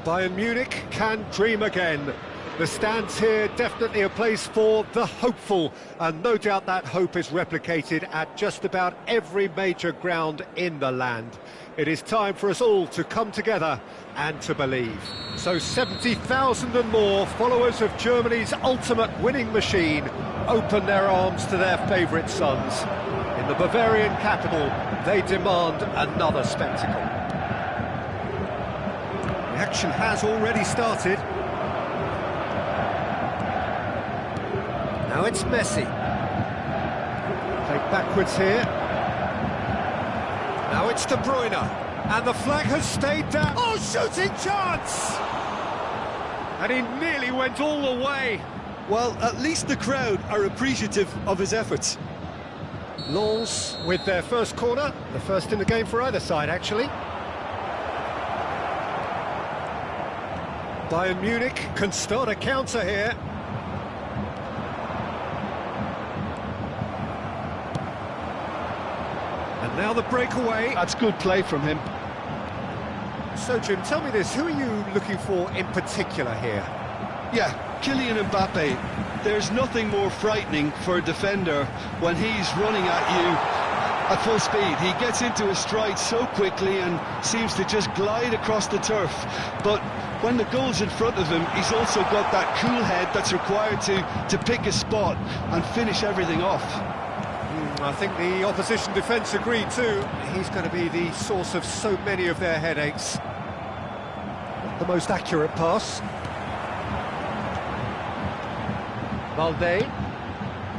Bayern Munich can dream again. The stands here definitely a place for the hopeful, and no doubt that hope is replicated at just about every major ground in the land. It is time for us all to come together and to believe. So 70,000 and more followers of Germany's ultimate winning machine open their arms to their favourite sons. In the Bavarian capital, they demand another spectacle. The action has already started. Now it's Messi. Played backwards here. Now it's De Bruyne. And the flag has stayed down. Oh, shooting chance! And he nearly went all the way. Well, at least the crowd are appreciative of his efforts. Lens with their first corner. The first in the game for either side, actually. Bayern Munich can start a counter here. And now the breakaway. That's good play from him. So, Jim, tell me this, who are you looking for in particular here? Yeah, Kylian Mbappe. There's nothing more frightening for a defender when he's running at you at full speed. He gets into his stride so quickly and seems to just glide across the turf. But when the goal's in front of him, he's also got that cool head that's required to pick a spot and finish everything off. I think the opposition defence agreed too. He's going to be the source of so many of their headaches. Not the most accurate pass. Valde.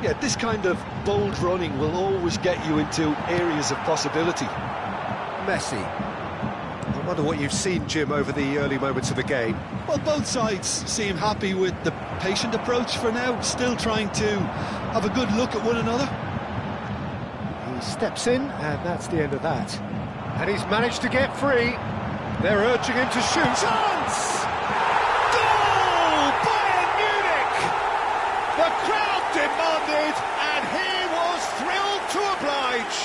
Yeah, this kind of bold running will always get you into areas of possibility. Messi. I wonder what you've seen, Jim, over the early moments of the game. Well, both sides seem happy with the patient approach for now, still trying to have a good look at one another. He steps in, and that's the end of that. And he's managed to get free. They're urging him to shoot. Chance! Goal! Bayern Munich! The crowd demanded, and he was thrilled to oblige.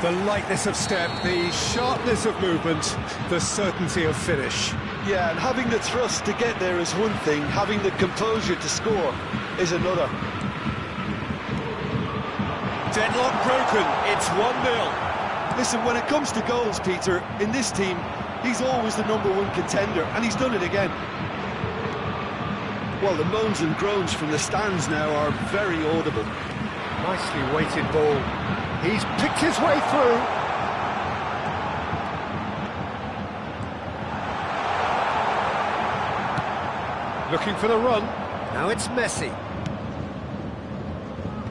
The lightness of step, the sharpness of movement, the certainty of finish. Yeah, and having the thrust to get there is one thing, having the composure to score is another. Deadlock broken, it's 1-0. Listen, when it comes to goals, Peter, in this team, he's always the #1 contender, and he's done it again. Well, the moans and groans from the stands now are very audible. Nicely weighted ball. He's picked his way through. Looking for the run. Now it's Messi.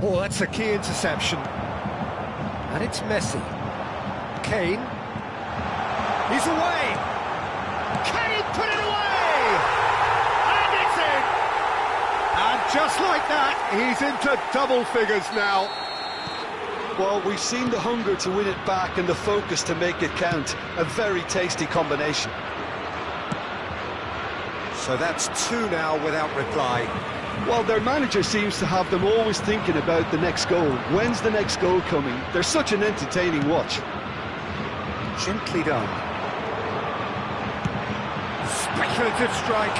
Oh, that's a key interception. And it's Messi. Kane. He's away. Kane put it away! And it's in! And just like that, he's into double figures now. Well, we've seen the hunger to win it back and the focus to make it count. A very tasty combination. So that's 2 now without reply. Well, their manager seems to have them always thinking about the next goal. When's the next goal coming? They're such an entertaining watch. Gently done. Speculative strike.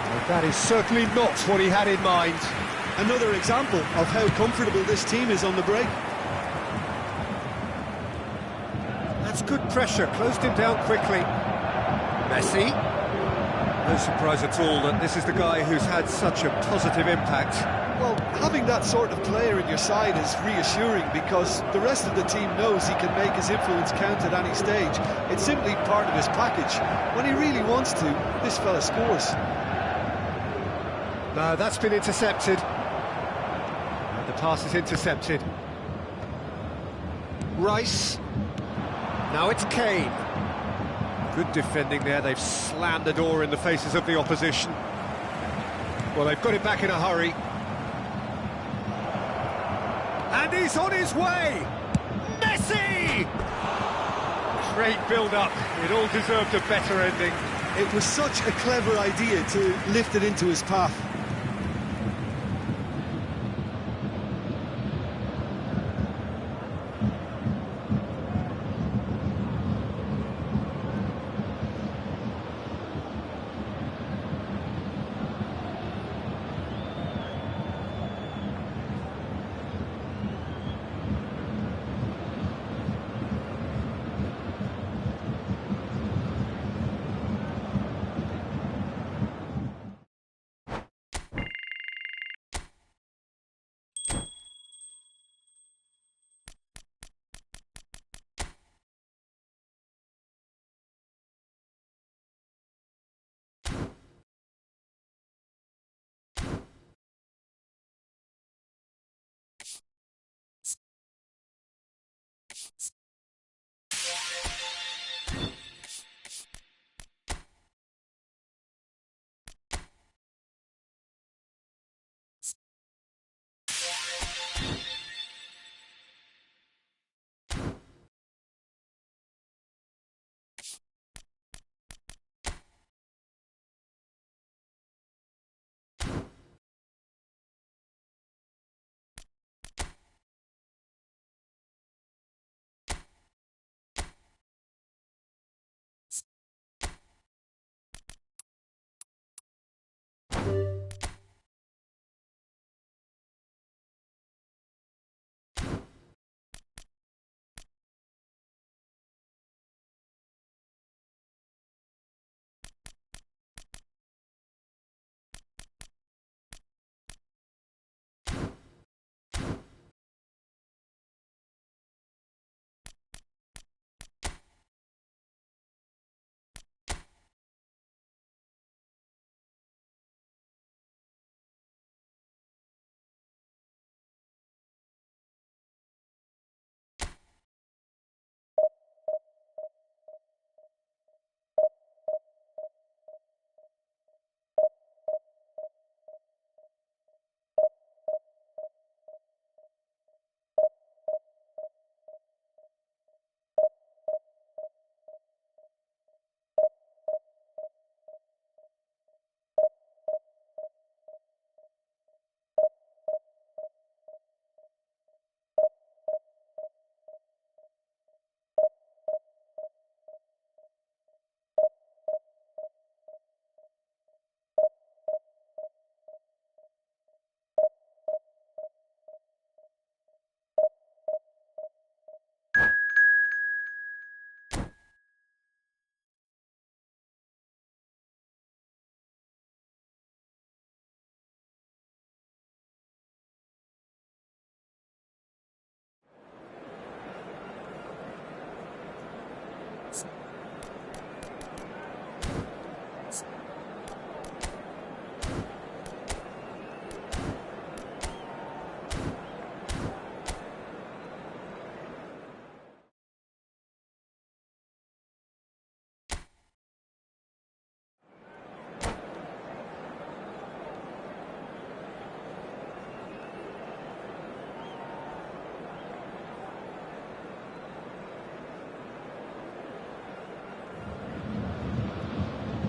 Well, that is certainly not what he had in mind. Another example of how comfortable this team is on the break. That's good pressure, closed him down quickly. Messi. No surprise at all that this is the guy who's had such a positive impact. Well, having that sort of player in your side is reassuring because the rest of the team knows he can make his influence count at any stage. It's simply part of his package. When he really wants to, this fella scores. No, that's been intercepted. And the pass is intercepted. Rice. Now it's Kane. Good defending there, they've slammed the door in the faces of the opposition. Well, they've got it back in a hurry. And he's on his way! Messi! Great build-up, it all deserved a better ending. It was such a clever idea to lift it into his path.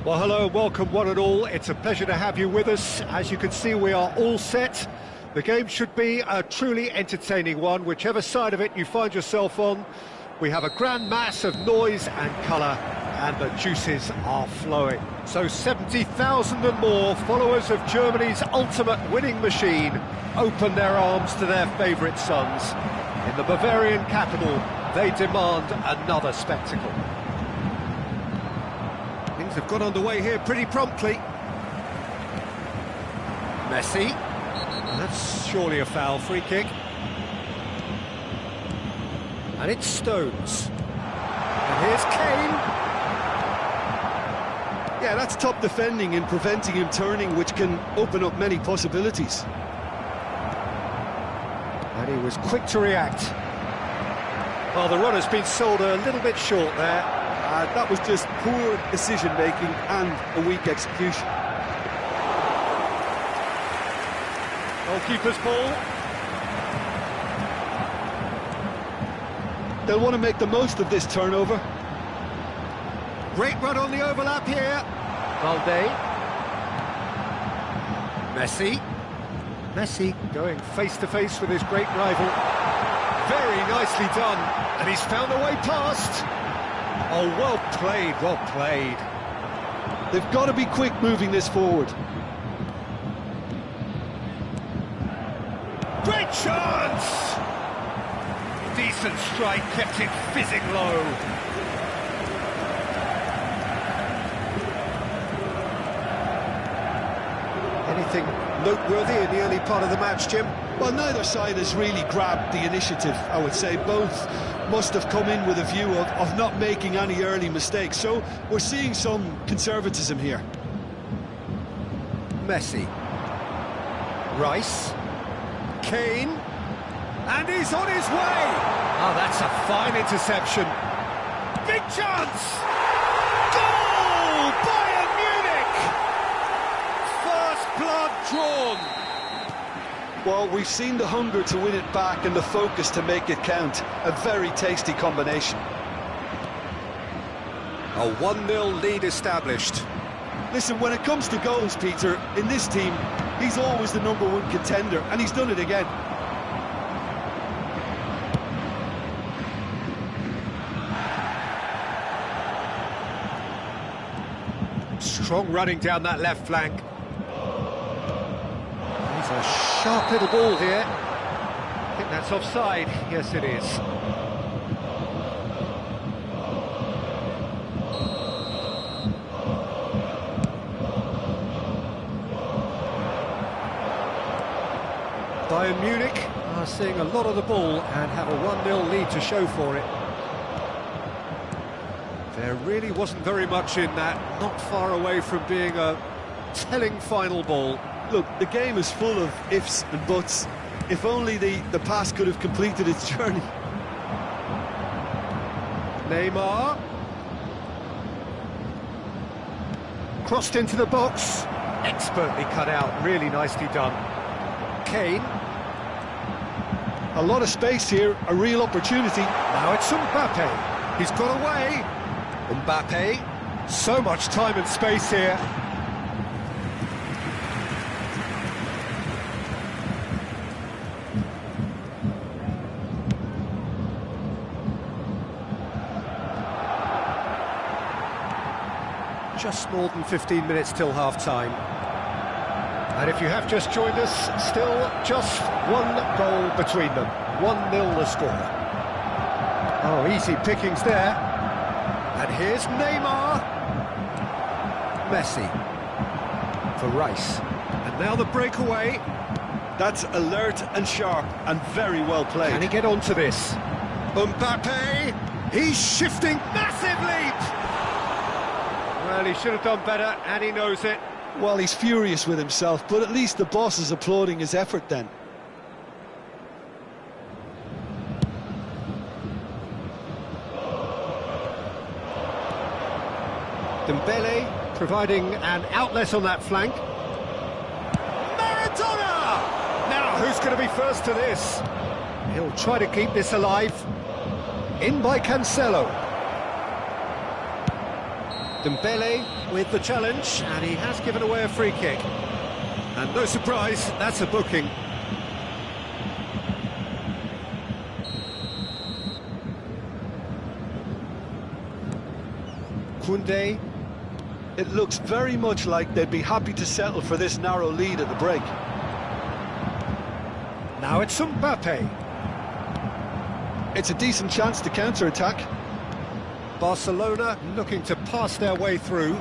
Well, hello and welcome one and all. It's a pleasure to have you with us. As you can see, we are all set. The game should be a truly entertaining one, whichever side of it you find yourself on. We have a grand mass of noise and colour, and the juices are flowing. So 70,000 and more followers of Germany's ultimate winning machine open their arms to their favourite sons. In the Bavarian capital, they demand another spectacle. Things have got underway here pretty promptly. Messi. That's surely a foul, free kick. And it's Stones. And here's Kane. Yeah, that's top defending and preventing him turning, which can open up many possibilities. And he was quick to react. Well, the runner's been sold a little bit short there. That was just poor decision-making and a weak execution. Goalkeeper's ball. They'll want to make the most of this turnover. Great run on the overlap here. Valde. Messi. Messi going face-to-face with his great rival. Very nicely done. And he's found a way past. Oh, well played, well played. They've got to be quick moving this forward. Great chance! Decent strike, kept it fizzing low. Anything noteworthy in the early part of the match, Jim? Well, neither side has really grabbed the initiative, I would say. Both must have come in with a view of not making any early mistakes. So we're seeing some conservatism here. Messi. Rice. Kane. And he's on his way! Oh, that's a fine interception. Big chance! Goal! Bayern Munich! First blood drawn. Well, we've seen the hunger to win it back and the focus to make it count. A very tasty combination. A 1-0 lead established. Listen, when it comes to goals, Peter, in this team, he's always the #1 contender, and he's done it again. Strong running down that left flank. He's a sharp little ball here. I think that's offside. Yes, it is. Bayern Munich are seeing a lot of the ball and have a 1-0 lead to show for it. There really wasn't very much in that, not far away from being a telling final ball. Look, the game is full of ifs and buts. If only the pass could have completed its journey. Neymar. Crossed into the box. Expertly cut out, really nicely done. Kane. A lot of space here, a real opportunity. Now it's Mbappe. He's got away. Mbappe. So much time and space here. Just more than 15 minutes till half-time. And if you have just joined us, still just one goal between them. 1-0 the score. Oh, easy pickings there. And here's Neymar. Messi. For Rice. And now the breakaway. That's alert and sharp and very well played. Can he get onto this? Mbappe. He's shifting. Massive leap. Well, he should have done better, and he knows it. Well, he's furious with himself, but at least the boss is applauding his effort then. Dembele providing an outlet on that flank. Maradona! Now, who's going to be first to this? He'll try to keep this alive. In by Cancelo. Dembele with the challenge, and he has given away a free kick. And no surprise, that's a booking. Koundé. It looks very much like they'd be happy to settle for this narrow lead at the break. Now it's Mbappe. It's a decent chance to counter-attack. Barcelona looking to pass their way through.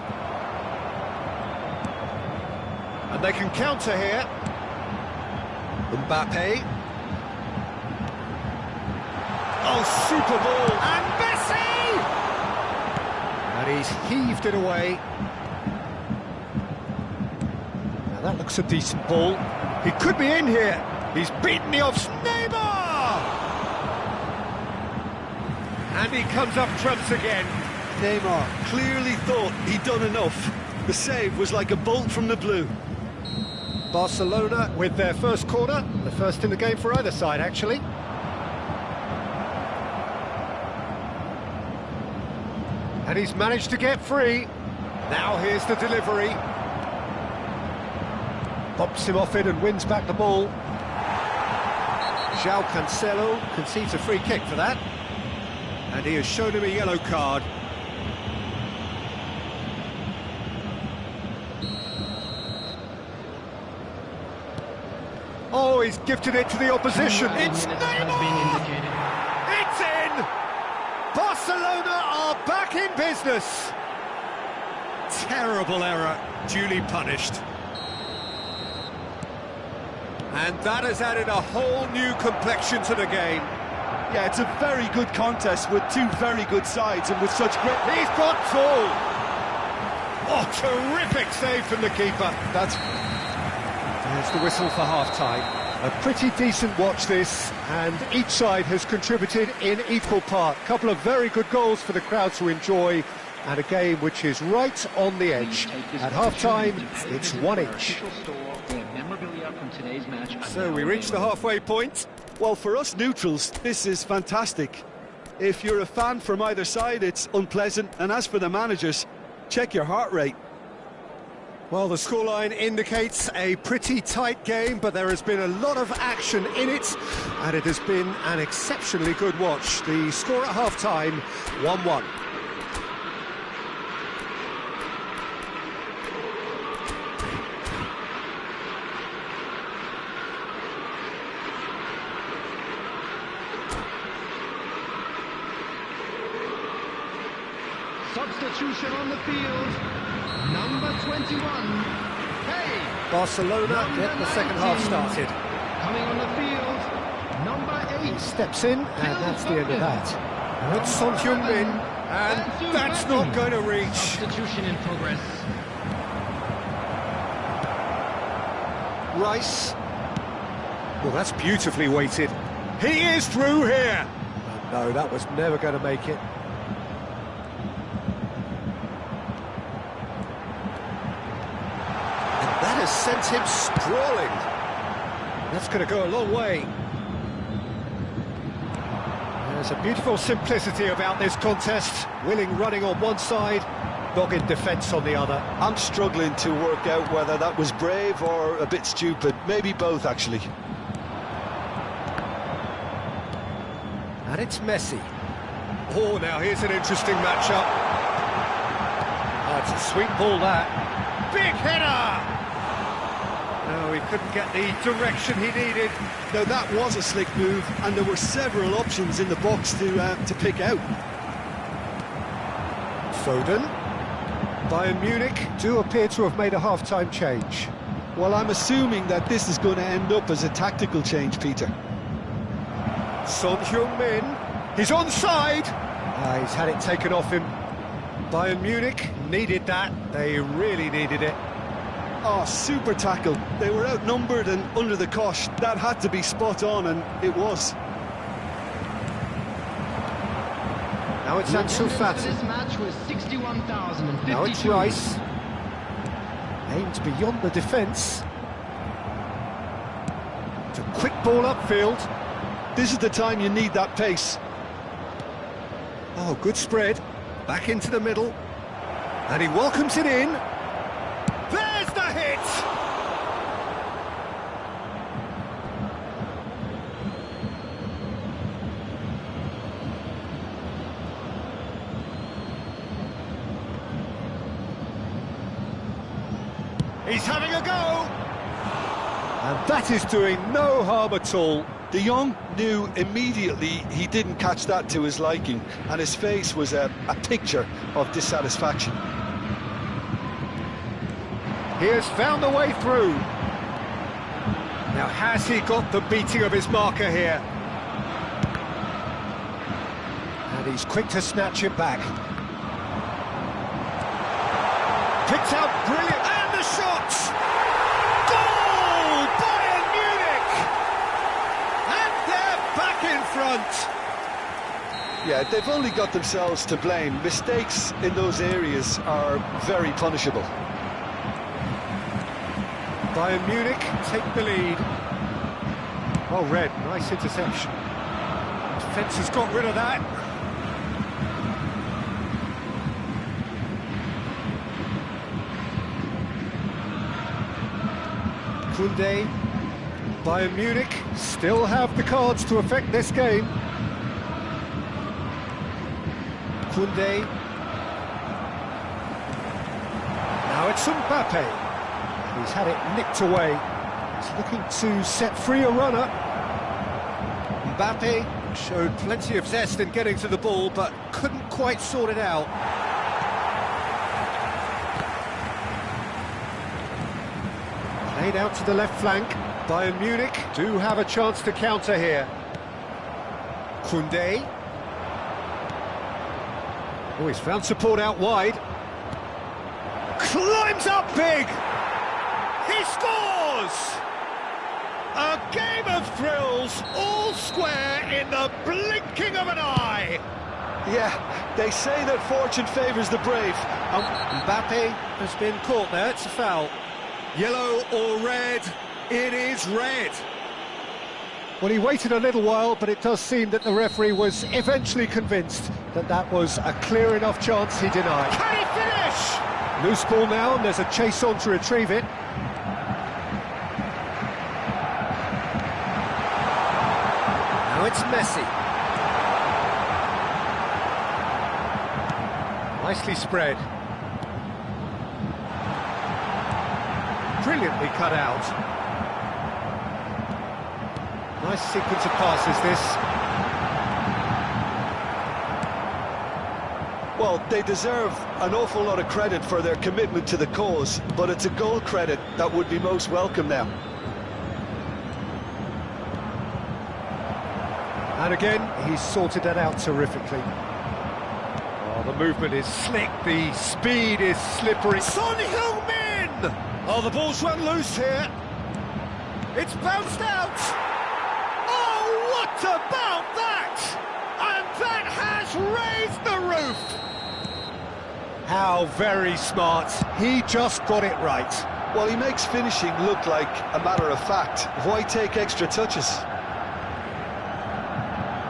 And they can counter here. Mbappe. Oh, super ball. And Messi! And he's heaved it away. Now that looks a decent ball. He could be in here. He's beaten the off Neymar! And he comes up trumps again. Neymar clearly thought he'd done enough. The save was like a bolt from the blue. Barcelona with their first corner, the first in the game for either side, actually. And he's managed to get free. Now here's the delivery. Bobs him off it and wins back the ball. João Cancelo concedes a free kick for that. And he has shown him a yellow card. Oh, he's gifted it to the opposition. It's Neymar! It's in! Barcelona are back in business. Terrible error, duly punished. And that has added a whole new complexion to the game. Yeah, it's a very good contest with two very good sides and with such great... He's got full! Oh, terrific save from the keeper. There's the whistle for half-time. A pretty decent watch this, and each side has contributed in equal part. Couple of very good goals for the crowd to enjoy, and a game which is right on the edge. At half-time, it's 1-1. So we reach the halfway point. Well, for us neutrals, this is fantastic. If you're a fan from either side, it's unpleasant, and as for the managers, check your heart rate. Well, the scoreline indicates a pretty tight game, but there has been a lot of action in it, and it has been an exceptionally good watch. The score at half-time, 1-1. Substitution on the field, number 21. Hey! Barcelona get the second half started. Coming on the field, number 8. Steps in, and that's the end of that. And it's Son Heung-min, and that's not going to reach. Substitution in progress. Rice. Well, that's beautifully weighted. He is through here. Oh, no, that was never going to make it. That has sent him sprawling. That's going to go a long way. There's a beautiful simplicity about this contest. Willing running on one side, dogged defence on the other. I'm struggling to work out whether that was brave or a bit stupid. Maybe both, actually. And it's Messi. Oh, now here's an interesting matchup. Oh, it's a sweet ball, that. Big header! No, he couldn't get the direction he needed. Now, that was a slick move, and there were several options in the box to pick out. Foden. Bayern Munich do appear to have made a half-time change. Well, I'm assuming that this is going to end up as a tactical change, Peter. Son Heung-min. He's onside! He's had it taken off him. Bayern Munich needed that. They really needed it. Oh, super tackle. They were outnumbered and under the cosh. That had to be spot on, and it was. Now it's Ansu Fati. This match was 61,052. Now it's Rice. Aimed beyond the defence. It's a quick ball upfield. This is the time you need that pace. Oh, good spread. Back into the middle. And he welcomes it in. There's the hit! He's having a go! And that is doing no harm at all. De Jong knew immediately he didn't catch that to his liking, and his face was a picture of dissatisfaction. He has found a way through. Now, has he got the beating of his marker here? And he's quick to snatch it back. Picked out brilliant, and the shot! Goal! Bayern Munich! And they're back in front. Yeah, they've only got themselves to blame. Mistakes in those areas are very punishable. Bayern Munich take the lead. Well read, nice interception. Defence has got rid of that. Koundé. Bayern Munich still have the cards to affect this game. Koundé. Now it's Mbappe. He's had it nicked away. He's looking to set free a runner. Mbappe showed plenty of zest in getting to the ball, but couldn't quite sort it out. Played out to the left flank. Bayern Munich do have a chance to counter here. Koundé. Oh, he's found support out wide. Climbs up big! He scores! A game of thrills, all square in the blinking of an eye. Yeah, they say that fortune favours the brave. Mbappe has been caught there, it's a foul. Yellow or red? It is red. Well, he waited a little while, but it does seem that the referee was eventually convinced that that was a clear enough chance he denied. Can he finish? Loose ball now, and there's a chase on to retrieve it. Now it's Messi. Nicely spread. Brilliantly cut out. Nice sequence of passes, this. Well, they deserve an awful lot of credit for their commitment to the cause, but it's a goal credit that would be most welcome now. And again, he's sorted that out terrifically. Oh, the movement is slick, the speed is slippery. Son Heung-min! Oh, the ball's run loose here. It's bounced out. Oh, what about that? And that has raised the roof. How very smart. He just got it right. Well, he makes finishing look like a matter of fact. Why take extra touches?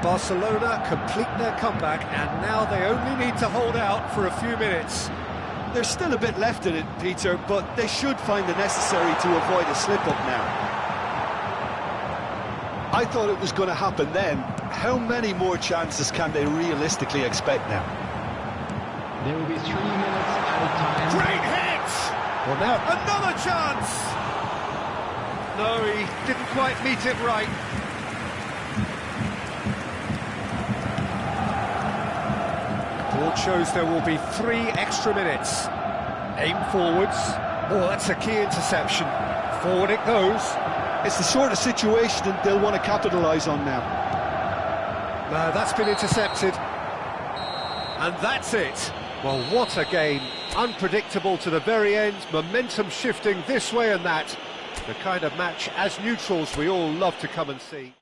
Barcelona complete their comeback, and now they only need to hold out for a few minutes. There's still a bit left in it, Peter, but they should find the necessary to avoid a slip-up now. I thought it was going to happen then. How many more chances can they realistically expect now? There will be 3 minutes at a time. Great hit! Well, now another chance! No, he didn't quite meet it right. Board shows there will be 3 extra minutes. Aim forwards. Oh, that's a key interception. Forward it goes. It's the sort of situation that they'll want to capitalise on now. No, that's been intercepted. And that's it. Well, what a game. Unpredictable to the very end, momentum shifting this way and that. The kind of match, as neutrals, we all love to come and see.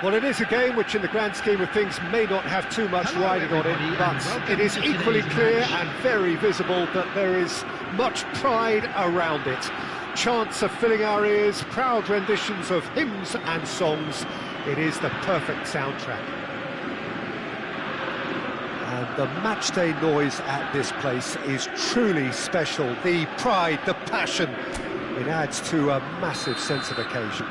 Well, it is a game which, in the grand scheme of things, may not have too much Hello, riding on it, everybody, but and welcome it is to equally today's clear match. and very visible that there is much pride around it. Chants are filling our ears, proud renditions of hymns and songs. It is the perfect soundtrack. And the matchday noise at this place is truly special. The pride, the passion, it adds to a massive sense of occasion.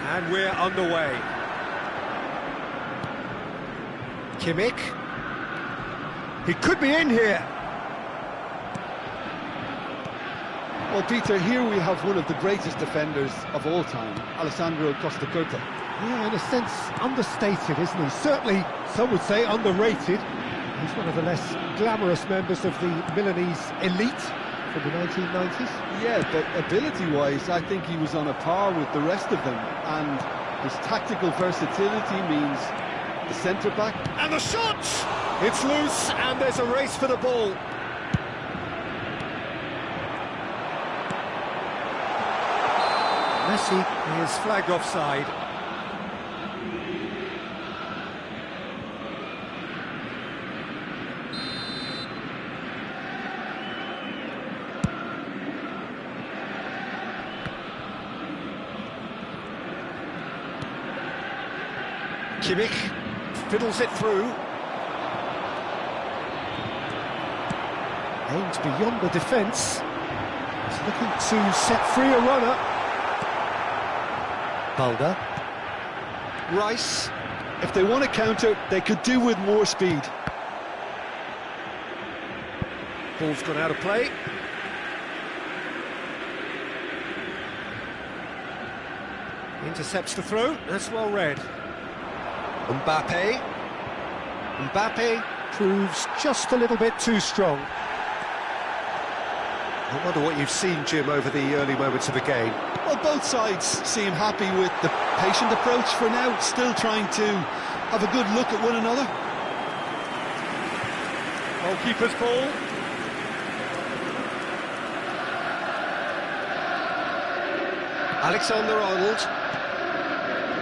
And we're underway. Kimmich. He could be in here. Well, Peter, here we have one of the greatest defenders of all time, Alessandro Costacurta. Yeah, in a sense, understated, isn't he? Certainly, some would say underrated. He's one of the less glamorous members of the Milanese elite from the 1990s. Yeah, but ability-wise, I think he was on a par with the rest of them. And his tactical versatility means the centre-back. And the shot! It's loose, and there's a race for the ball. Messi is flagged offside. Kimmich fiddles it through. Aims beyond the defence. He's looking to set free a runner. Balda. Rice. If they want to counter, they could do with more speed. Ball's gone out of play. Intercepts the throw. That's well read. Mbappe. Mbappe proves just a little bit too strong. I wonder what you've seen, Jim, over the early moments of the game. Well, both sides seem happy with the patient approach for now, still trying to have a good look at one another. Goalkeeper's ball. Alexander-Arnold.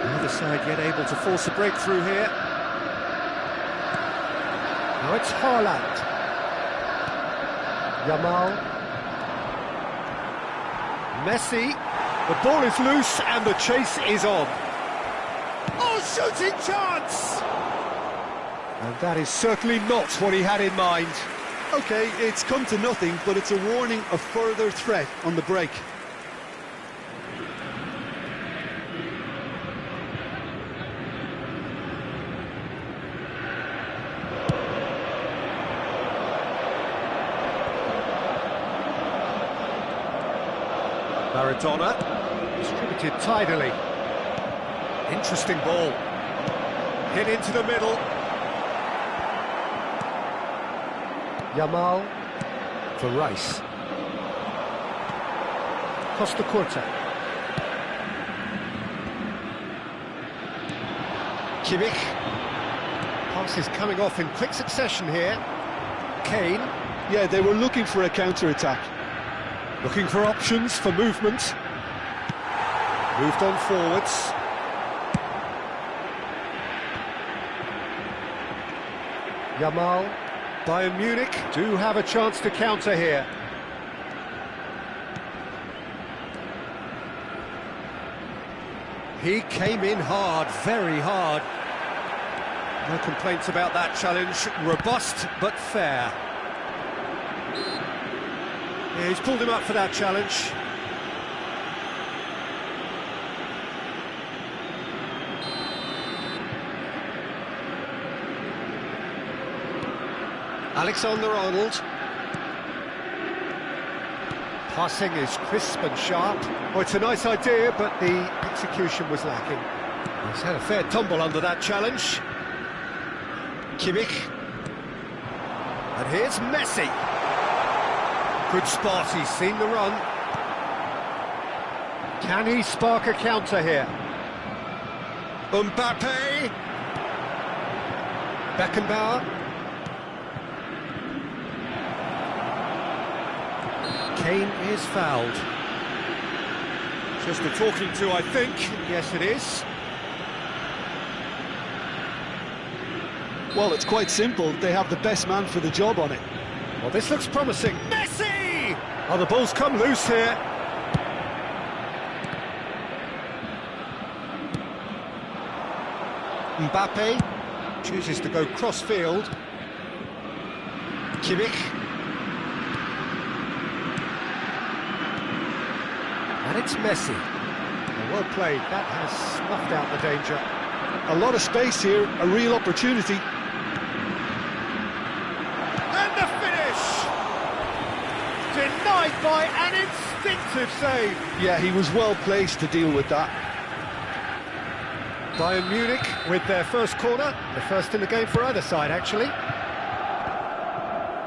Neither side yet able to force a breakthrough here. Now it's Haaland. Yamal. Messi. The ball is loose and the chase is on. Oh, shooting chance! And that is certainly not what he had in mind. OK, it's come to nothing, but it's a warning of further threat on the break. Maradona, distributed tidily. Interesting ball. Hit into the middle. Yamal for Rice. Costacurta. Kimmich. Passes coming off in quick succession here. Kane. Yeah, they were looking for a counter-attack. Looking for options for movement. Moved on forwards. Yamal. Bayern Munich do have a chance to counter here. He came in hard, very hard. No complaints about that challenge. Robust but fair. Yeah, he's pulled him up for that challenge. Alexander-Arnold. Passing is crisp and sharp. Oh, it's a nice idea, but the execution was lacking. He's had a fair tumble under that challenge. Kimmich. And here's Messi. Good spot, he's seen the run. Can he spark a counter here? Mbappe. Beckenbauer. Kane is fouled. Just a talking to, I think. Yes, it is. Well, it's quite simple. They have the best man for the job on it. Well, this looks promising. Messi! Oh, the ball's come loose here. Mbappe chooses to go cross-field. Kimmich. And it's Messi. Well played. That has snuffed out the danger. A lot of space here, a real opportunity. And the finish! Denied by an instinctive save. Yeah, he was well placed to deal with that. Bayern Munich with their first corner, the first in the game for either side, actually.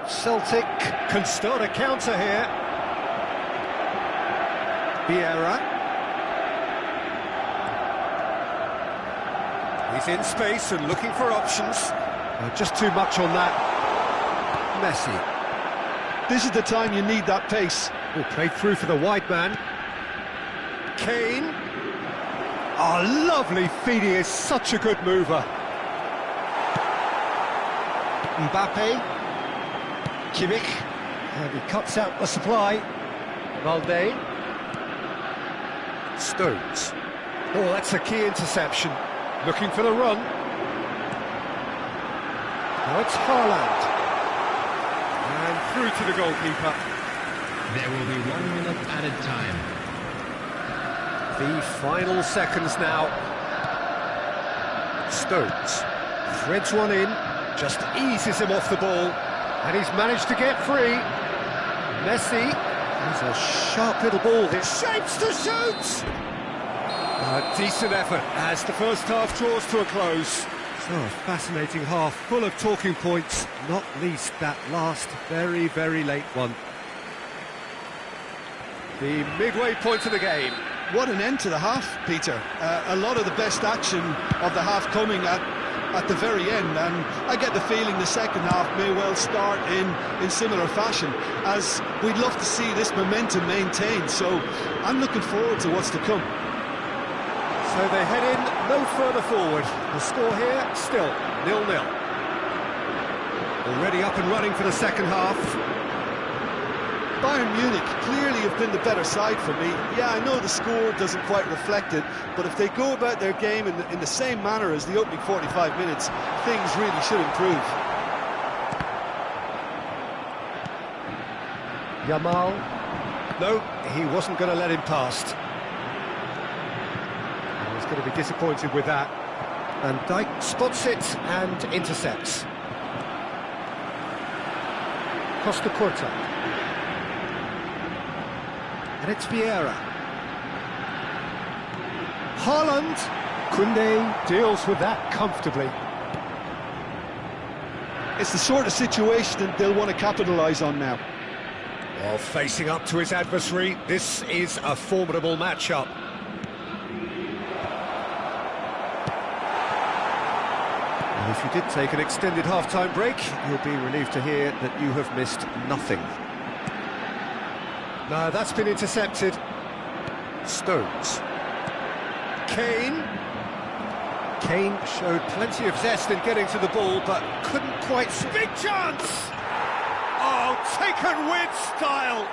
Celtic can start a counter here. Vieira. He's in space and looking for options. Just too much on that. Messi. This is the time you need that pace. Oh, played through for the wide man. Kane. Oh, lovely feed. He is such a good mover. Mbappe. Kimmich. And he cuts out the supply. Valde. Stones. Oh, that's a key interception. Looking for the run. Now it's Haaland. And through to the goalkeeper. There will be 1 minute added time. The final seconds now. Stones threads one in, just eases him off the ball, and he's managed to get free. Messi has a sharp little ball. It shapes to shoot. A decent effort as the first half draws to a close. So a fascinating half, full of talking points, not least that last very, very late one. The midway point of the game. What an end to the half, Peter. A lot of the best action of the half coming at the very end, and I get the feeling the second half may well start in similar fashion, as we'd love to see this momentum maintained, so I'm looking forward to what's to come. So they head in no further forward. The score here, still 0-0. Already up and running for the second half. Bayern Munich clearly have been the better side for me. Yeah, I know the score doesn't quite reflect it, but if they go about their game in the same manner as the opening 45 minutes, things really should improve. Yamal. No, he wasn't going to let him past. He's going to be disappointed with that. And Dijk spots it and intercepts. Costa Curta. And it's Vieira. Haaland. Koundé deals with that comfortably. It's the sort of situation that they'll want to capitalise on now. While facing up to his adversary, this is a formidable matchup. And if you did take an extended half-time break, you'll be relieved to hear that you have missed nothing. No, that's been intercepted. Stones. Kane. Kane showed plenty of zest in getting to the ball, but couldn't quite... Big chance! Oh, taken with style!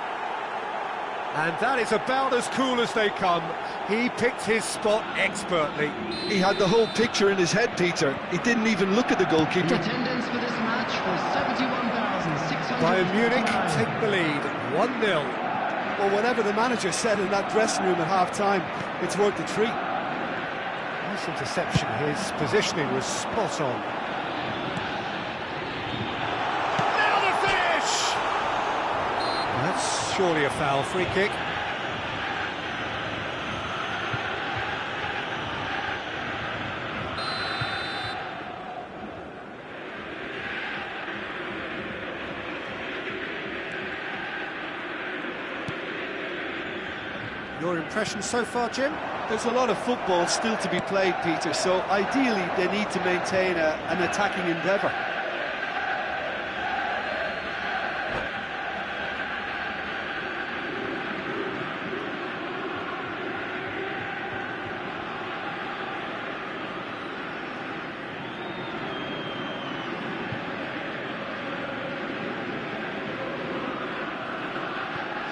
And that is about as cool as they come. He picked his spot expertly. He had the whole picture in his head, Peter. He didn't even look at the goalkeeper. Attendance for this match was 71,600. Bayern Munich take the lead, 1-0. Well, whatever the manager said in that dressing room at half-time, it's worth the treat. Nice interception, his positioning was spot on. Now the finish! That's surely a foul, free kick. Your impression so far, Jim? There's a lot of football still to be played, Peter, so ideally they need to maintain an attacking endeavour.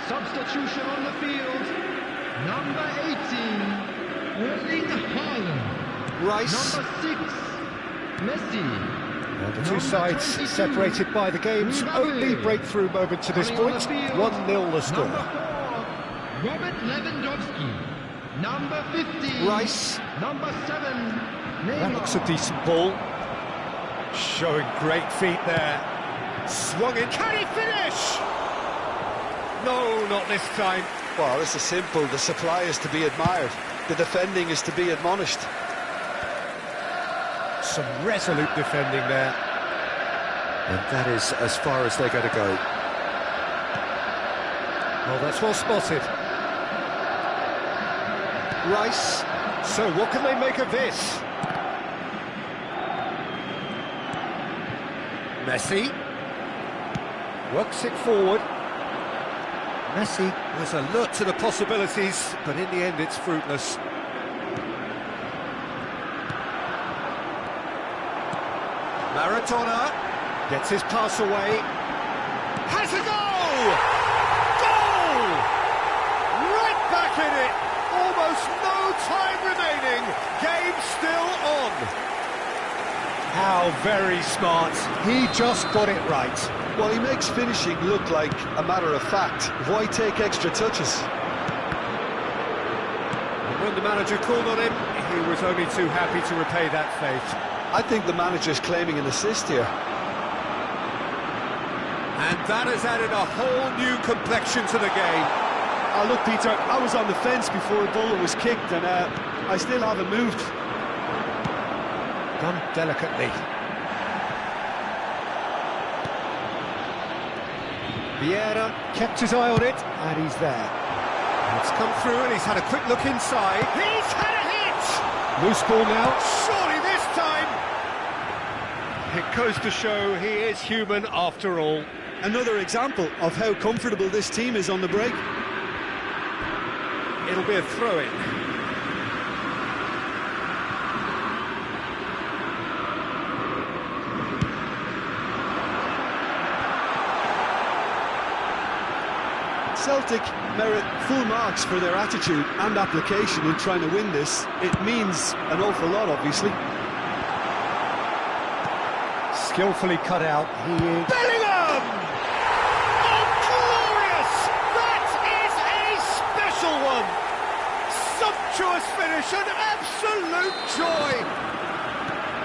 Substitution on the field. Number 18, Erling Haaland. Rice. Number 6, Messi. And the two sides separated by the game's only breakthrough moment to this point. 1-0 the score. Number 4, Robert Lewandowski. Number 15, Rice. Number 7, That Neymar. looks a decent ball. Showing great feet there. Swung in. Can he finish? No, not this time. Well, this is simple. The supply is to be admired. The defending is to be admonished. Some resolute defending there. And that is as far as they're going to go. Well, that's well spotted. Rice. So what can they make of this? Messi. Works it forward. Messi was alert to the possibilities, but in the end it's fruitless. Maradona gets his pass away. Has a goal! Goal! Right back in it! Almost no time remaining. Game still on. How very smart. He just got it right. Well, he makes finishing look like a matter of fact. Why take extra touches? And when the manager called on him, he was only too happy to repay that faith. I think the manager's claiming an assist here. And that has added a whole new complexion to the game. Oh, look, Peter, I was on the fence before the ball was kicked, and I still haven't moved. Done delicately. Vieira kept his eye on it, and he's there. And it's come through, and he's had a quick look inside. He's had a hit! Loose ball now, surely this time! It goes to show he is human after all. Another example of how comfortable this team is on the break. It'll be a throw-in. Celtic merit full marks for their attitude and application in trying to win this. It means an awful lot, obviously. Skillfully cut out, he is... Bellingham! Oh, glorious! That is a special one! Sumptuous finish, an absolute joy!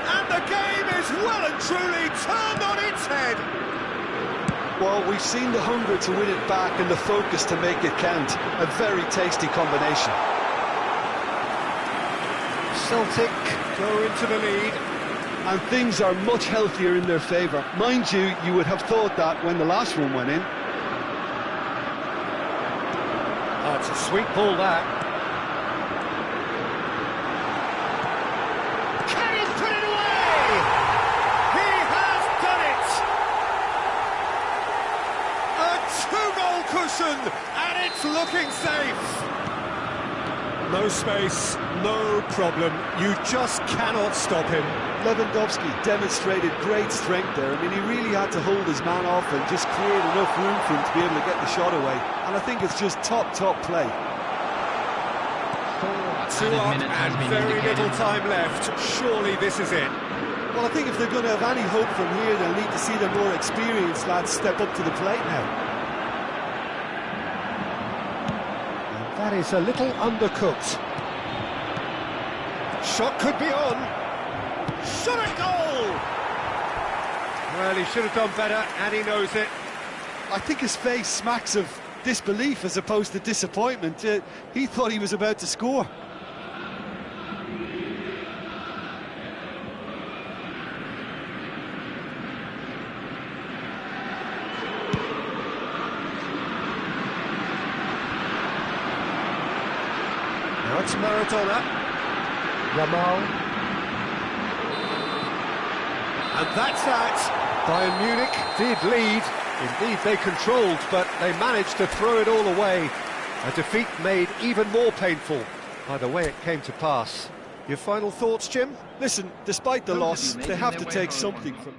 And the game is well and truly turned on its head! Well, we've seen the hunger to win it back and the focus to make it count. A very tasty combination. Celtic go into the lead. And things are much healthier in their favour. Mind you, you would have thought that when the last one went in. Oh, it's a sweet ball, that. Can he put it away? He has done it! A 2-goal cushion, and it's looking safe. No space, no problem. You just cannot stop him. Lewandowski demonstrated great strength there. I mean, he really had to hold his man off and just create enough room for him to be able to get the shot away. And I think it's just top play. 2 up and very little time left. Surely this is it. Well, I think if they're going to have any hope from here, they'll need to see the more experienced lads step up to the plate now. And that is a little undercooked. Shot could be on. Shot a goal! Well, he should have done better, and he knows it. I think his face smacks of disbelief as opposed to disappointment. He thought he was about to score. Now it's Maradona. Yamal. And that's that. Bayern Munich did lead. Indeed, they controlled, but they managed to throw it all away. A defeat made even more painful by the way it came to pass. Your final thoughts, Jim? Listen, despite the loss, they have to take something from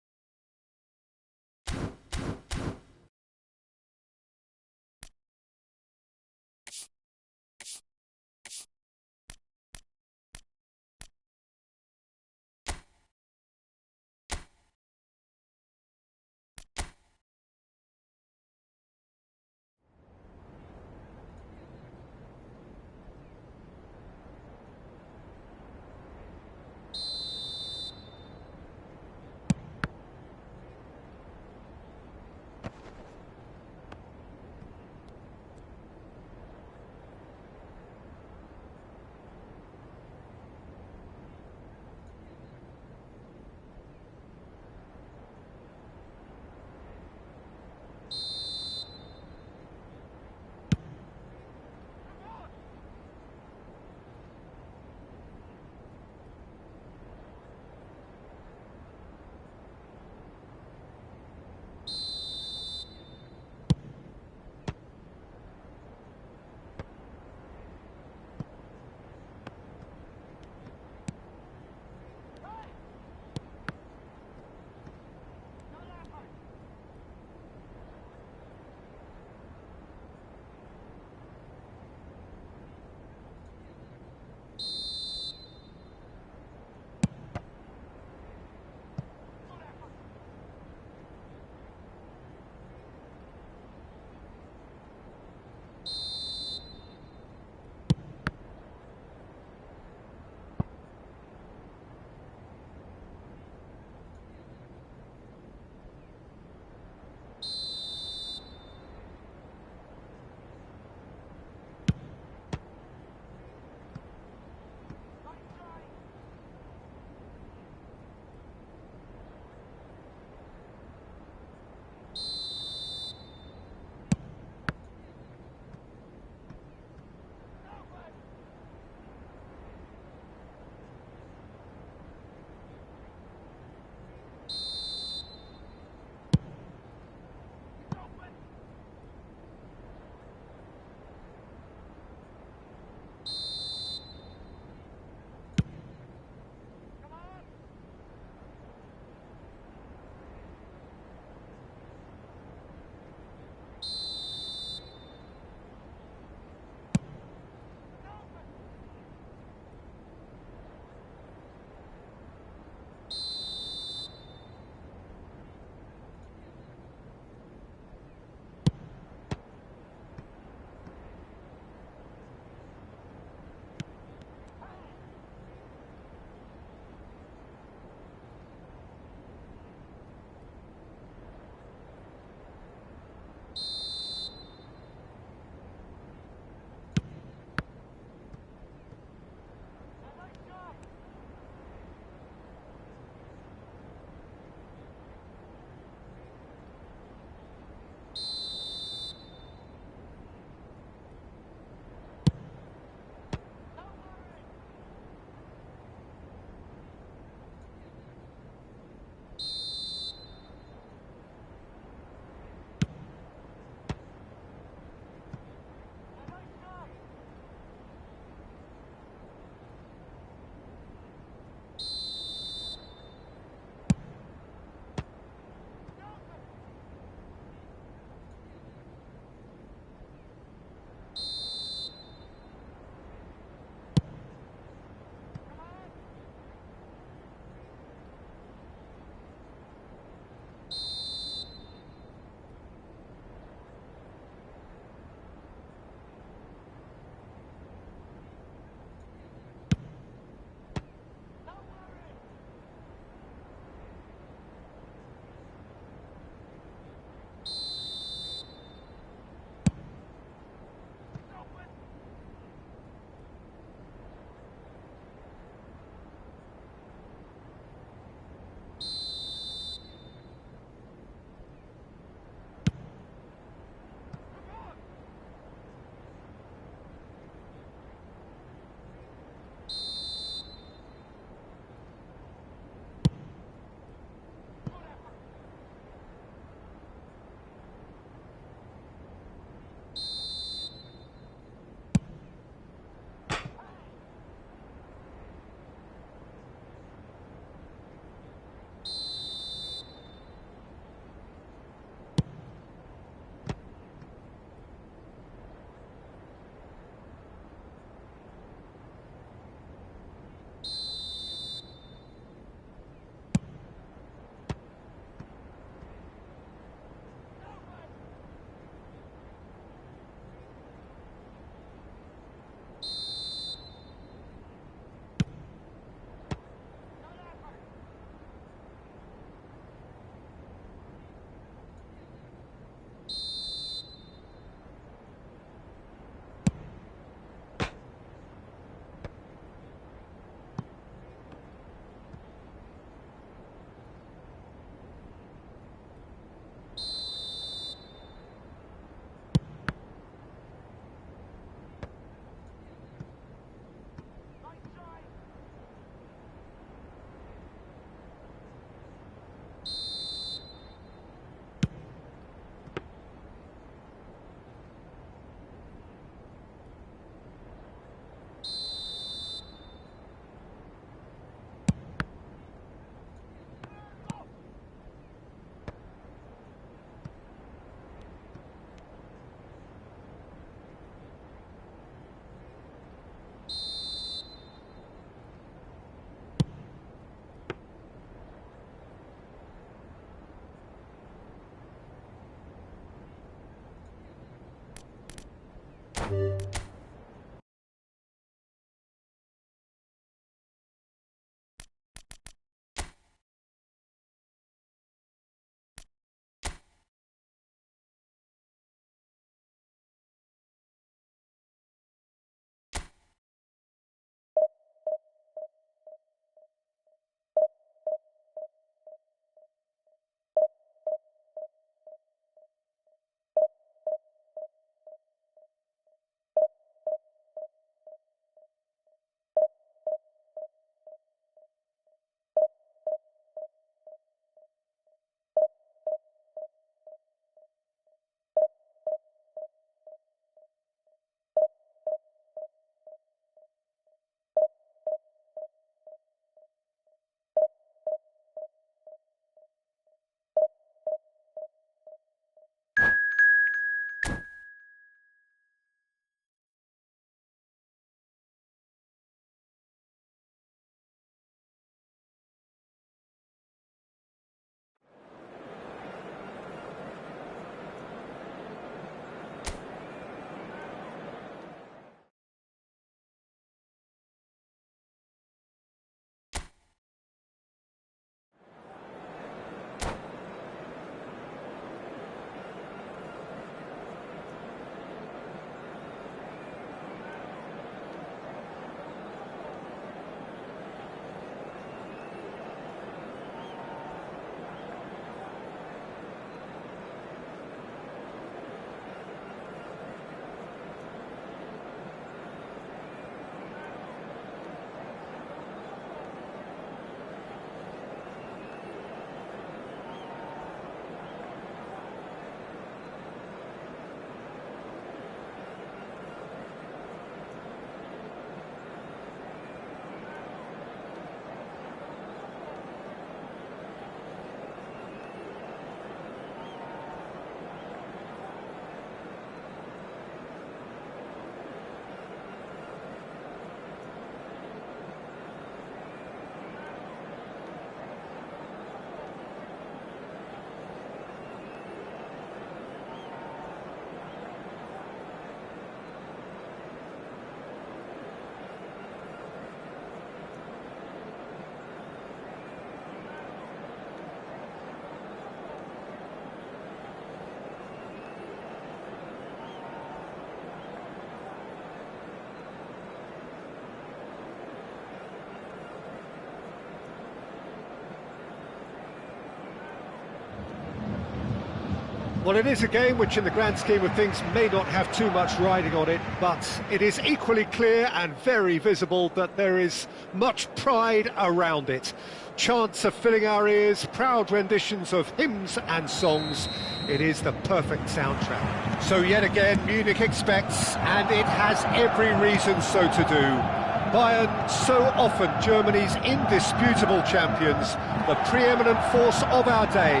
Well, it is a game which in the grand scheme of things may not have too much riding on it, but it is equally clear and very visible that there is much pride around it. Chants are filling our ears, proud renditions of hymns and songs. It is the perfect soundtrack. So yet again, Munich expects, and it has every reason so to do. Bayern, so often Germany's indisputable champions, the preeminent force of our day,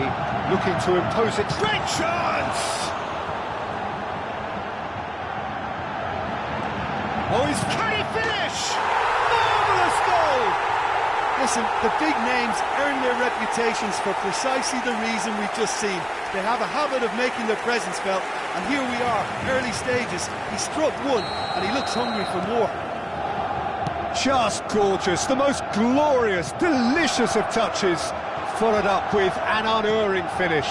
looking to impose its... Great chance! Oh, can he finish? Marvellous goal! Listen, the big names earn their reputations for precisely the reason we've just seen. They have a habit of making their presence felt, and here we are, early stages. He struck one, and he looks hungry for more. Just gorgeous, the most glorious, delicious of touches, followed up with an unerring finish.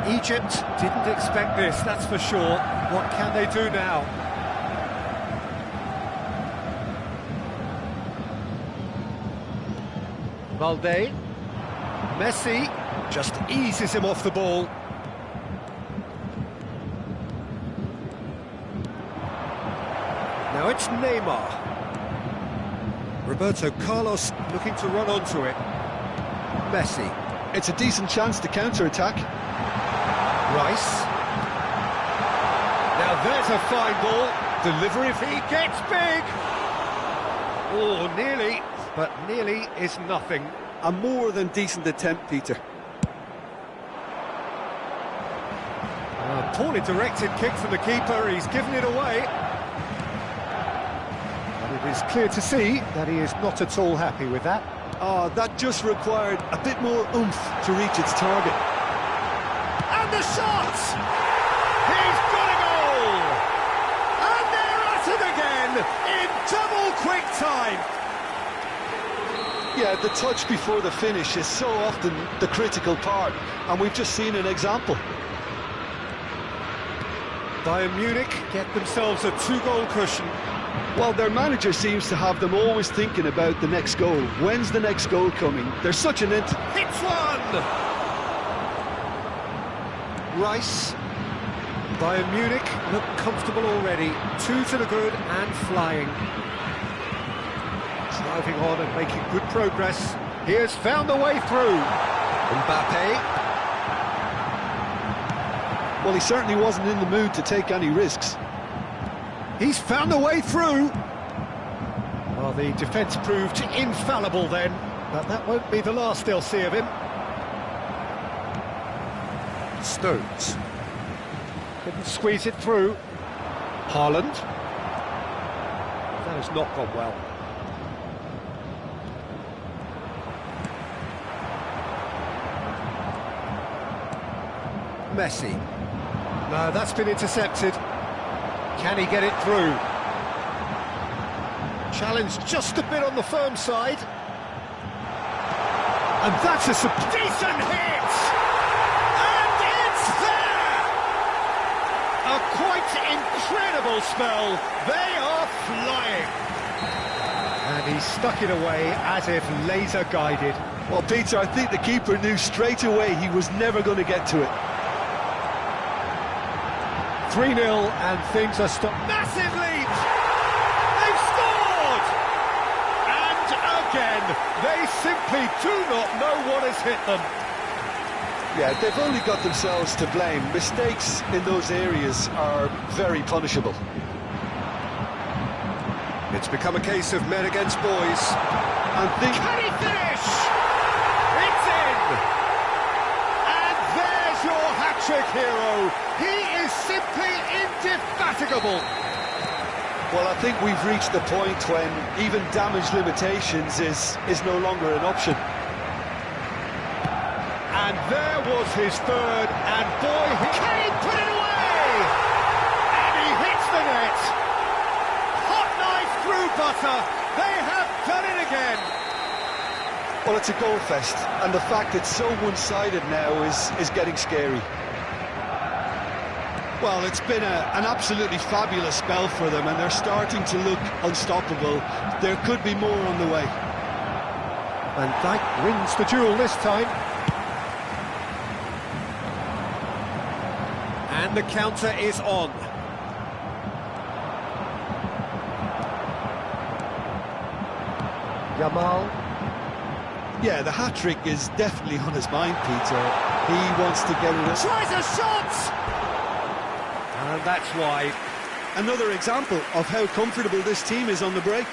Egypt didn't expect this, that's for sure. What can they do now? Valde, Messi just eases him off the ball. Now it's Neymar. Roberto Carlos looking to run onto it. Messi. It's a decent chance to counter-attack. Rice. Now there's a fine ball. Delivery if he gets big. Oh, nearly, but nearly is nothing. A more than decent attempt, Peter. A poorly directed kick from the keeper. He's given it away. It is clear to see that he is not at all happy with that. Oh, that just required a bit more oomph to reach its target. And the shot! He's got to go Double quick time. Yeah, the touch before the finish is so often the critical part, and we've just seen an example. Bayern Munich get themselves a 2-goal cushion. Well, their manager seems to have them always thinking about the next goal. When's the next goal coming? There's such an Hits one! Rice. Bayern Munich look comfortable already. 2 to the good and flying. Driving on and making good progress. He has found a way through. Mbappe. Well, he certainly wasn't in the mood to take any risks. He's found a way through. Well, the defence proved infallible then, but that won't be the last they'll see of him. Stones. Couldn't squeeze it through. Haaland. That has not gone well. Messi. No, that's been intercepted. Can he get it through? Challenge just a bit on the firm side. And that's a decent hit! And it's there! A quite incredible spell. They are flying. And he stuck it away as if laser guided. Well, Peter, I think the keeper knew straight away he was never going to get to it. 3-0 and things are stopped. Massive lead! They've scored! And again, they simply do not know what has hit them. Yeah, they've only got themselves to blame. Mistakes in those areas are very punishable. It's become a case of men against boys. And Can he finish? It's in! And there's your hat-trick hero. He is simply indefatigable. Well, I think we've reached the point when even damage limitations is no longer an option. And there was his third, and boy, can he put it away? And he hits the net. Hot knife through butter. They have done it again. Well, it's a goal fest, and the fact it's so one-sided now is getting scary. Well, it's been an absolutely fabulous spell for them, and they're starting to look unstoppable. There could be more on the way. Van Dijk wins the duel this time. And the counter is on. Yamal. Yeah, the hat-trick is definitely on his mind, Peter. He wants to get it. Tries a shot! And that's wide. Another example of how comfortable this team is on the break.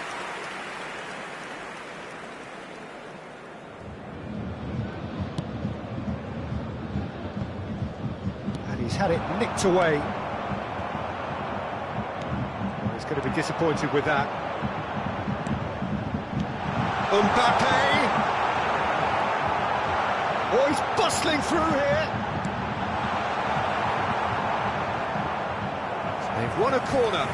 And he's had it nicked away. Well, he's going to be disappointed with that. Mbappe! Oh, he's bustling through here. They've won a corner.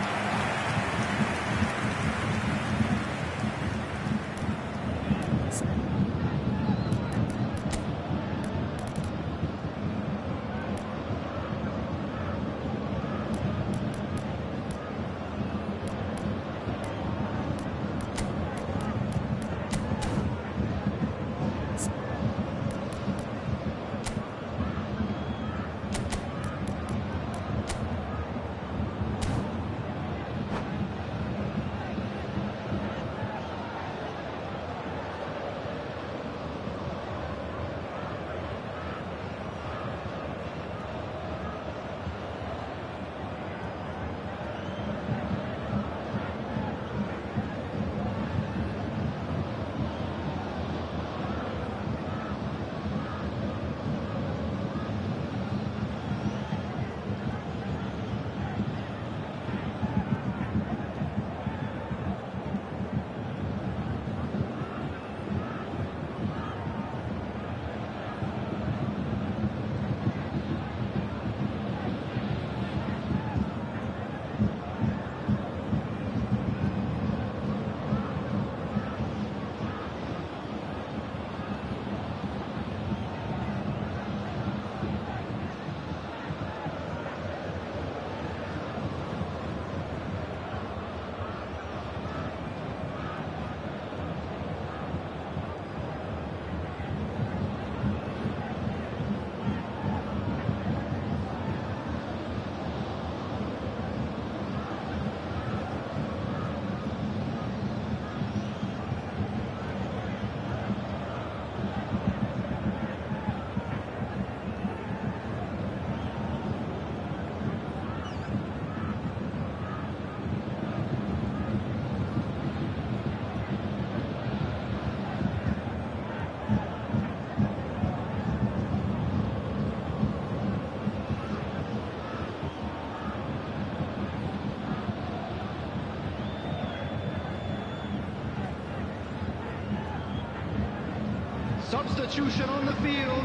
Substitution on the field.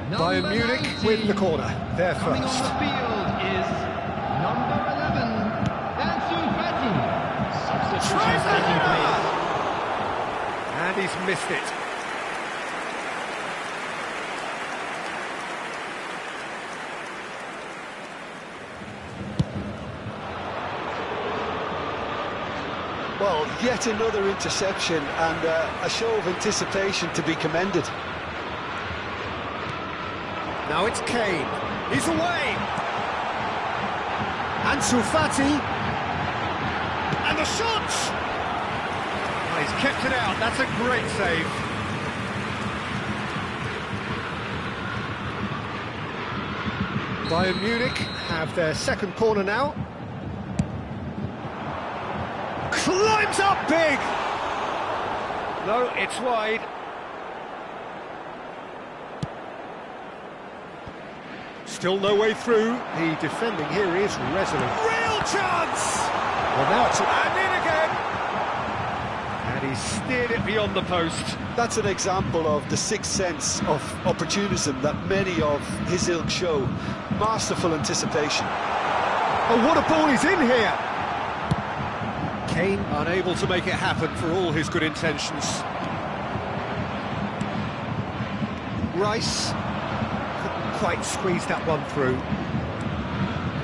Bayern Number Munich 19. with the corner. They're Coming first. on the field is number 11, Ansu Fati. Substitution taking place. And he's missed it. Well, yet another interception and a show of anticipation to be commended. Now it's Kane. He's away. Ansu Fati. And the shot! Oh, he's kept it out. That's a great save. Bayern Munich have their second corner now. Climbs up big! No, it's wide. Still no way through. The defending here is resolute. Real chance! Well, now it's and in again! And he steered it beyond the post. That's an example of the sixth sense of opportunism that many of his ilk show. Masterful anticipation. Oh, what a ball he's in here! Kane unable to make it happen for all his good intentions. Rice couldn't quite squeeze that one through.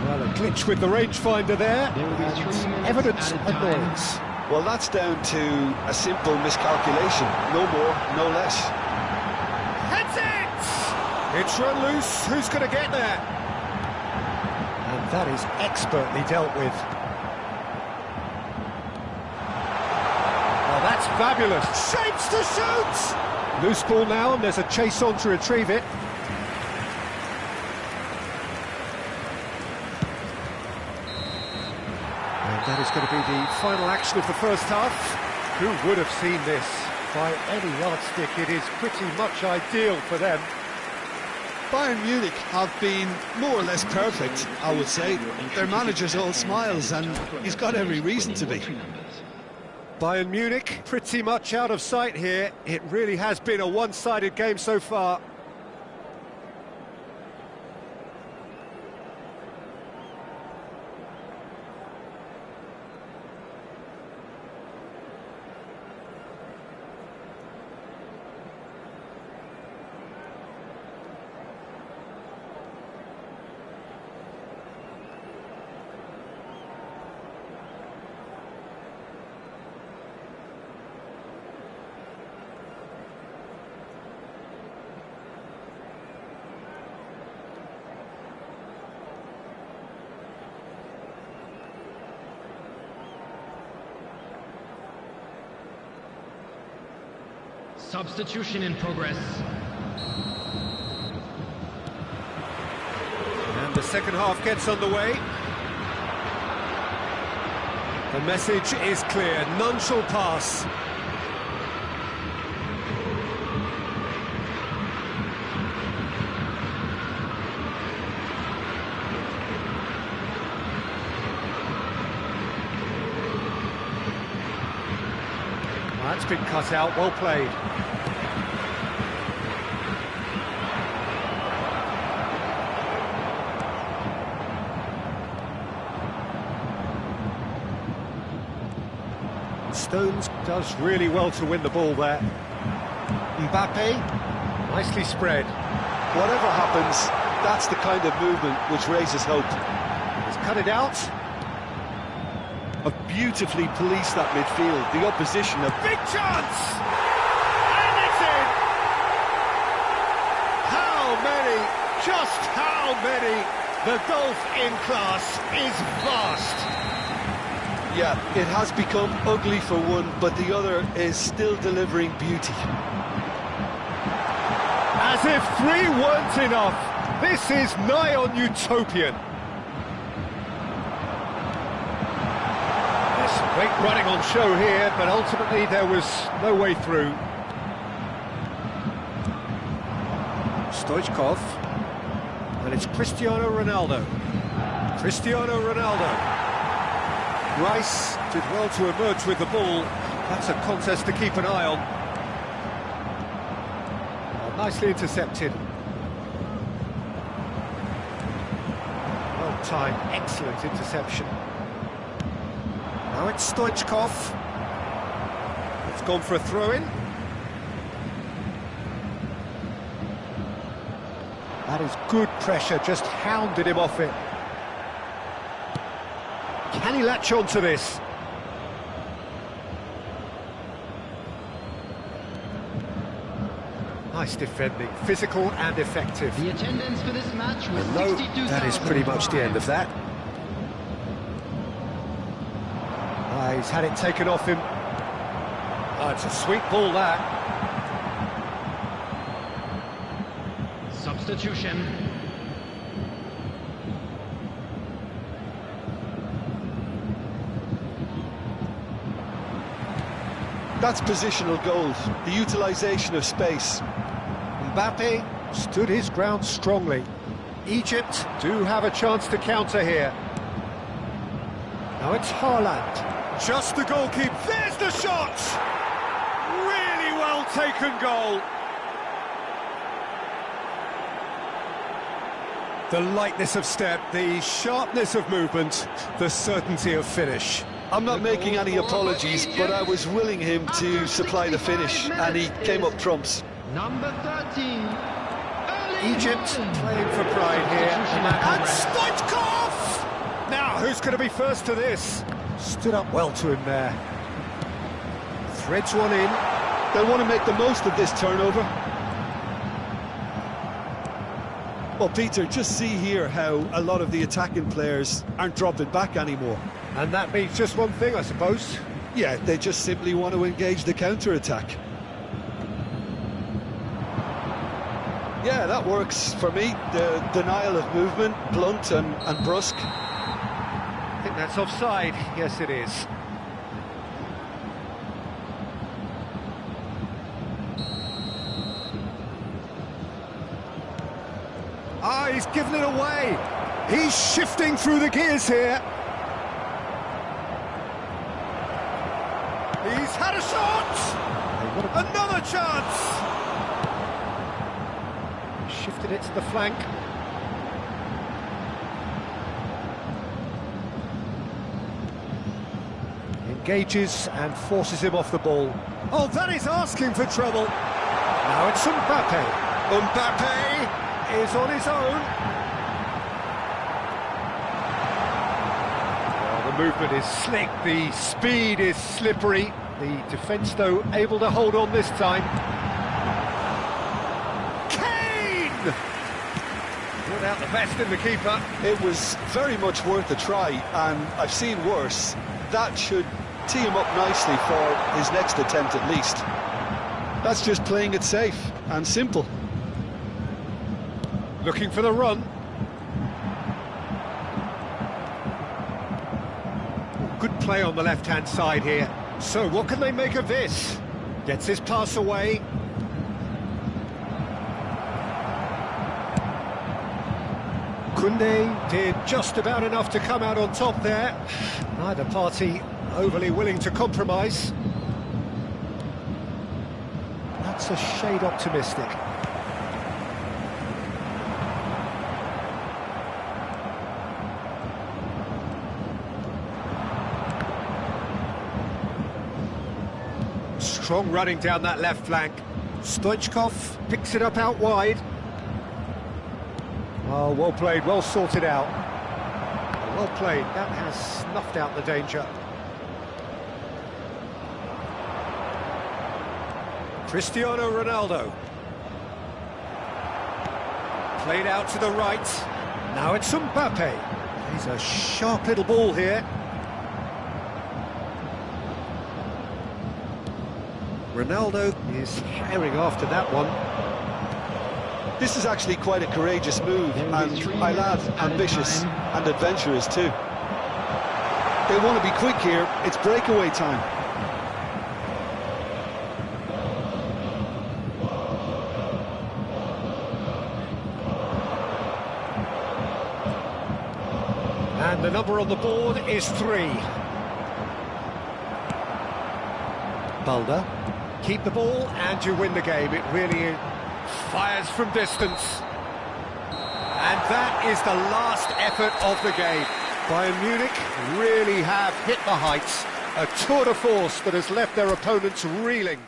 Well, a glitch with the rangefinder there. There will be 3 minutes Evidence added time. annoyance. Well, that's down to a simple miscalculation. No more, no less. Heads it! It's run loose. Who's going to get there? And that is expertly dealt with. Well, that's fabulous. Shapes to shoot! Loose ball now, and there's a chase on to retrieve it. And that is going to be the final action of the first half. Who would have seen this? By any yardstick, it is pretty much ideal for them. Bayern Munich have been more or less perfect, I would say. Their manager's all smiles, and he's got every reason to be. Bayern Munich pretty much out of sight here. It really has been a one-sided game so far. Substitution in progress. And the second half gets underway. The message is clear, none shall pass. That's been cut out, well played. Stones does really well to win the ball there. Mbappe, nicely spread. Whatever happens, that's the kind of movement which raises hope. He's cut it out. Have beautifully policed that midfield. The opposition have... Big chance! And it's in! How many? Just how many? The gulf in class is vast. Yeah, it has become ugly for one, but the other is still delivering beauty. As if 3 weren't enough. This is nigh on utopian. There's some great running on show here, but ultimately there was no way through. Stoichkov, and it's Cristiano Ronaldo. Cristiano Ronaldo. Rice did well to emerge with the ball. That's a contest to keep an eye on. Nicely intercepted. Well timed, excellent interception. Now it's Stoichkov. It's gone for a throw-in. That is good pressure, just hounded him off it. Can he latch on to this? Nice defending, physical and effective. The attendance for this match was No, 62,000. that is pretty much the end of that. He's had it taken off him. It's a sweet ball, that. Substitution. That's positional gold, the utilisation of space. Mbappe stood his ground strongly. Egypt do have a chance to counter here. Now it's Haaland. Just the goalkeeper. There's the shot! Really well taken goal. The lightness of step, the sharpness of movement, the certainty of finish. I'm not making any apologies, but I was willing him to supply the finish, and he came up trumps. Number 13. Egypt playing for pride here. And Stoichkov! Now, who's going to be first to this? Stood up well to him there. Threads one in. They want to make the most of this turnover. Well, Peter, just see here how a lot of the attacking players aren't dropping back anymore. And that means just one thing, I suppose. Yeah, they just simply want to engage the counter-attack. Yeah, that works for me. The denial of movement, blunt and brusque. I think that's offside. Yes, it is. He's given it away. He's shifting through the gears here. He's had a shot! Another chance! Shifted it to the flank. Engages and forces him off the ball. Oh, that is asking for trouble. Now it's Mbappe. Mbappe is on his own. Well, the movement is slick, the speed is slippery. The defence, though, able to hold on this time. Kane! Brought out the best in the keeper. It was very much worth a try, and I've seen worse. That should tee him up nicely for his next attempt at least. That's just playing it safe and simple. Looking for the run. Good play on the left-hand side here. So what can they make of this? Gets his pass away. Koundé did just about enough to come out on top there. Neither party overly willing to compromise. That's a shade optimistic. Strong running down that left flank. Stoichkov picks it up out wide. Oh, well played, well sorted out. Well played, that has snuffed out the danger. Cristiano Ronaldo. Played out to the right. Now it's Mbappe. He's a sharp little ball here. Ronaldo is herring after that one. This is actually quite a courageous move, and I'll add ambitious and adventurous too. They want to be quick here, it's breakaway time. And the number on the board is 3. Balda. Keep the ball and you win the game. It really Fires from distance. And that is the last effort of the game. Bayern Munich really have hit the heights. A tour de force that has left their opponents reeling.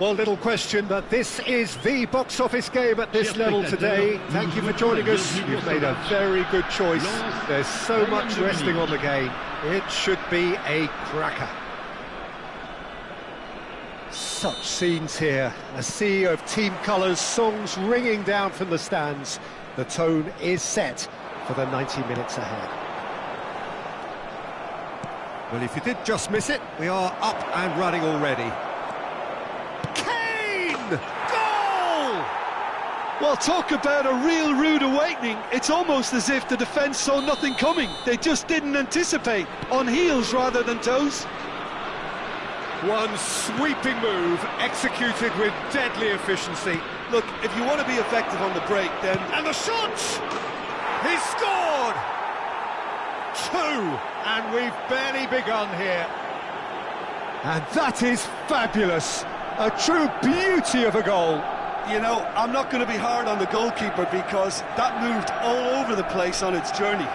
Well, little question that this is the box office game at this level today. Thank you for joining us. You've made a very good choice. There's so much resting on the game. It should be a cracker. Such scenes here. A sea of team colours, songs ringing down from the stands. The tone is set for the 90 minutes ahead. Well, if you did just miss it, we are up and running already. Goal! Well, talk about a real rude awakening. It's almost as if the defence saw nothing coming. They just didn't anticipate. On heels rather than toes. One sweeping move, executed with deadly efficiency. Look, if you want to be effective on the break, then... And the shot! He scored! 2, and we've barely begun here. And that is fabulous. A true beauty of a goal. You know, I'm not going to be hard on the goalkeeper because that moved all over the place on its journey.